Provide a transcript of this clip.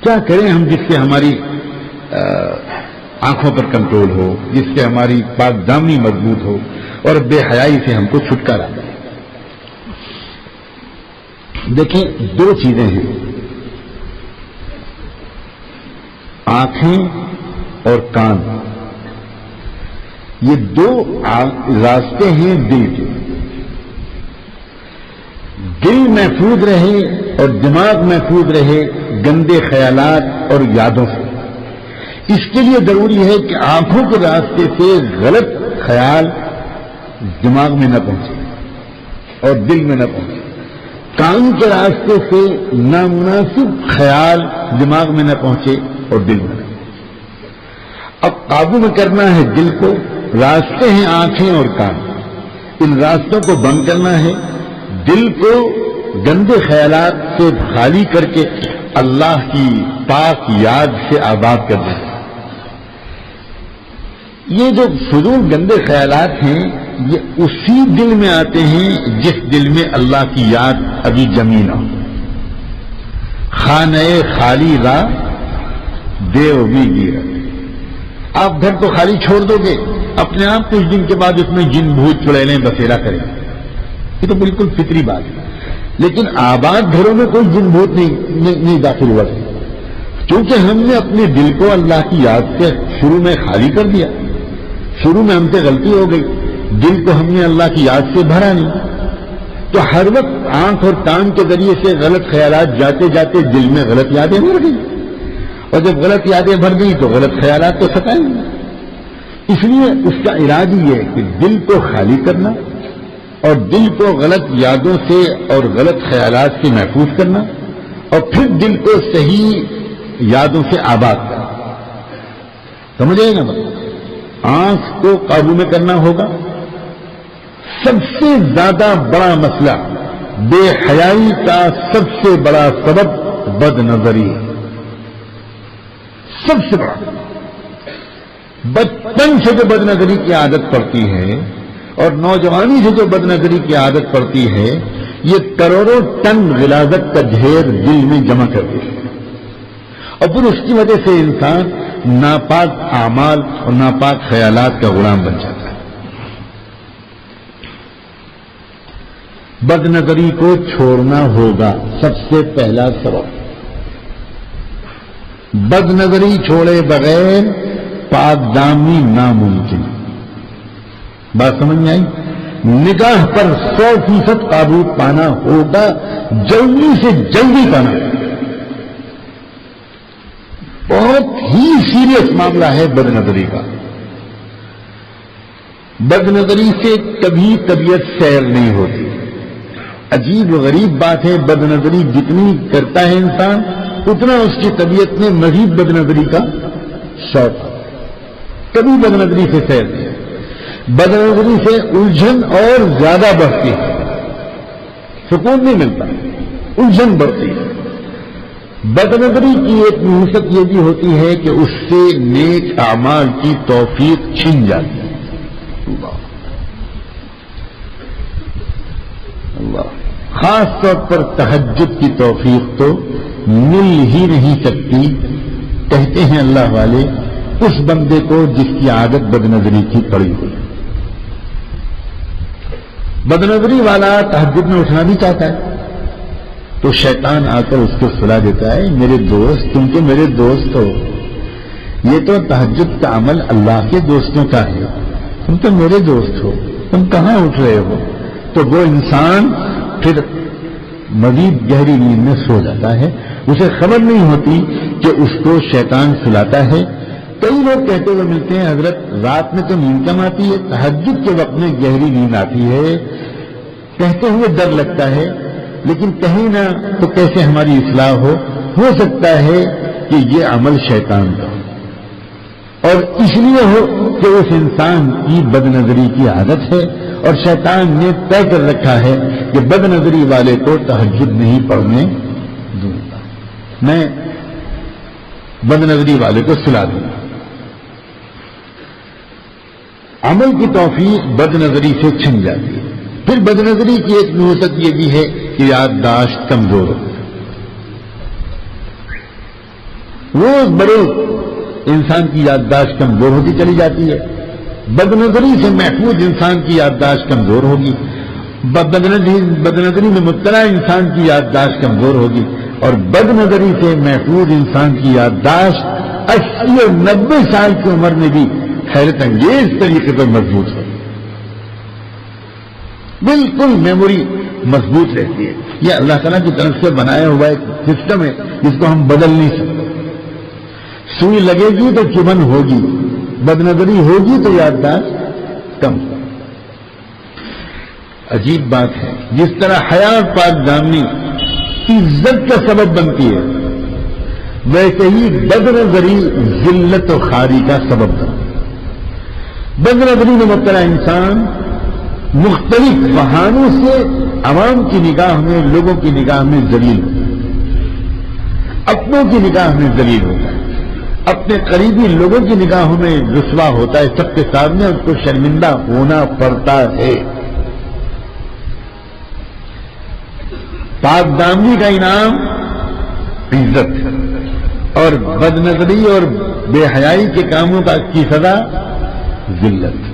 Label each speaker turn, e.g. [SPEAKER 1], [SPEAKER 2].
[SPEAKER 1] کیا کریں ہم جس سے ہماری آنکھوں پر کنٹرول ہو، جس سے ہماری پاک دامنی مضبوط ہو اور بے حیائی سے ہم کو چھٹکارا ملے؟ دیکھیں، دو چیزیں ہیں، آنکھیں اور کان، یہ دو راستے ہیں دل کے۔ دل محفوظ رہے اور دماغ محفوظ رہے گندے خیالات اور یادوں سے، اس کے لیے ضروری ہے کہ آنکھوں کے راستے سے غلط خیال دماغ میں نہ پہنچے اور دل میں نہ پہنچے، کان کے راستے سے نامناسب خیال دماغ میں نہ پہنچے اور دل میں نہ پہنچے۔ اب قابو میں کرنا ہے دل کو، راستے ہیں آنکھیں اور کان، ان راستوں کو بند کرنا ہے، دل کو گندے خیالات سے خالی کر کے اللہ کی پاک یاد سے آباد کر دینا۔ یہ جو فضول گندے خیالات ہیں یہ اسی دل میں آتے ہیں جس دل میں اللہ کی یاد ابھی جمی نہ ہو۔ خانہ خالی را دیو بھی گیرا، آپ گھر کو خالی چھوڑ دو گے، اپنے آپ کچھ دن کے بعد اس میں جن بھوت چڑیلیں بسیرا کریں، یہ تو بالکل فطری بات ہے۔ لیکن آباد گھروں میں کوئی جن بھوت نہیں داخل ہوا، کیونکہ ہم نے اپنے دل کو اللہ کی یاد سے شروع میں خالی کر دیا، شروع میں ہم سے غلطی ہو گئی، دل کو ہم نے اللہ کی یاد سے بھرا نہیں، تو ہر وقت آنکھ اور کان کے ذریعے سے غلط خیالات جاتے جاتے دل میں غلط یادیں بھر گئی، اور جب غلط یادیں بھر گئی تو غلط خیالات تو ستائیں گے۔ اس لیے اس کا علاج یہ ہے کہ دل کو خالی کرنا اور دل کو غلط یادوں سے اور غلط خیالات سے محفوظ کرنا، اور پھر دل کو صحیح یادوں سے آباد کرنا۔ سمجھے نا؟ آنکھ کو قابو میں کرنا ہوگا۔ سب سے زیادہ بڑا مسئلہ، بے حیائی کا سب سے بڑا سبب بد نظری ہے، سب سے بڑا۔ بچپن سے جو بد نظری کی عادت پڑتی ہے اور نوجوانی سے جو بد نظری کی عادت پڑتی ہے، یہ کروڑوں ٹن غلاظت کا ڈھیر دل میں جمع کرتی ہے، اور پھر اس کی وجہ سے انسان ناپاک اعمال اور ناپاک خیالات کا غلام بن جاتا ہے۔ بد نظری کو چھوڑنا ہوگا، سب سے پہلا سبب۔ بد نظری چھوڑے بغیر پاک دامنی ناممکن۔ بات سمجھ میں آئی؟ نگاہ پر 100% قابو پانا ہوگا، جلدی سے جلدی پانا۔ بہت ہی سیریس معاملہ ہے بد نظری کا۔ بد نظری سے کبھی طبیعت سیر نہیں ہوتی۔ عجیب و غریب بات ہے، بد نظری جتنی کرتا ہے انسان اتنا اس کی طبیعت میں مزید بد نظری کا شوق، کبھی بد نظری سے سیر نہیں، بد نظری سے الجھن اور زیادہ بڑھتی ہے، سکون نہیں ملتا، الجھن بڑھتی ہے۔ بد نظری کی ایک نحوست یہ بھی ہوتی ہے کہ اس سے نیک اعمال کی توفیق چھن جاتی ہے۔ اللہ، خاص طور پر تہجد کی توفیق تو مل ہی نہیں سکتی، کہتے ہیں اللہ والے، اس بندے کو جس کی عادت بد نظری کی پڑی ہوئی۔ بد نظری والا تہجد میں اٹھنا بھی چاہتا ہے تو شیطان آ کر اس کو صلاح دیتا ہے، میرے دوست، تم تو میرے دوست ہو، یہ تو تہجد کا عمل اللہ کے دوستوں کا ہے، تم تو میرے دوست ہو، تم کہاں اٹھ رہے ہو؟ تو وہ انسان پھر مزید گہری نیند میں سو جاتا ہے، اسے خبر نہیں ہوتی کہ اس کو شیطان سلاتا ہے۔ کئی لوگ کہتے ہوئے ملتے ہیں، حضرت رات میں تو نیند کم آتی ہے، تہجد کے وقت میں گہری نیند آتی ہے، کہتے ہوئے ڈر لگتا ہے، لیکن کہیں نہ تو کیسے ہماری اصلاح ہو سکتا ہے کہ یہ عمل شیطان کا، اور اس لیے ہو کہ اس انسان کی بد نظری کی عادت ہے، اور شیطان نے طے کر رکھا ہے کہ بد نظری والے کو تہجد نہیں پڑھنے دوں گا، میں بد نظری والے کو سلا دوں گا۔ عمل کی توفیق بد نظری سے چھن جاتی ہے۔ پھر بد نظری کی ایک نحوست یہ بھی ہے کہ یادداشت کمزور ہو، روز بروز انسان کی یادداشت کمزور ہوتی چلی جاتی ہے. بد نظری سے محفوظ انسان کی یادداشت کمزور ہوگی. بد نظری میں مبتلا انسان کی یادداشت کمزور ہوگی. اور بد نظری سے محفوظ انسان کی یادداشت 80 اور 90 سال کی عمر میں بھی حیرت انگیز طریقے پر مضبوط ہے. بالکل میموری مضبوط رہتی ہے. یہ اللہ تعالیٰ کی طرف سے بنایا ہوا ایک سسٹم ہے جس کو ہم بدل نہیں سکتے. سوئی لگے گی تو چبھن ہوگی, بد نظری ہوگی تو یادداشت کم. عجیب بات ہے, جس طرح حیات پاک دامنی عزت کا سبب بنتی ہے, ویسے ہی بد نظری ذلت و خاری کا سبب بنتی ہے. بد نظری میں مبتلا انسان مختلف بہانوں سے عوام کی نگاہ میں, لوگوں کی نگاہ میں ذلیل ہوتا ہے, اپنوں کی نگاہ میں ذلیل ہوتا ہے, اپنے قریبی لوگوں کی نگاہوں میں رسوا ہوتا ہے, سب کے سامنے اس کو شرمندہ ہونا پڑتا ہے. پاک دامنی کا انعام عزت اور بد نظری اور بے حیائی کے کاموں کی سزا ذلت.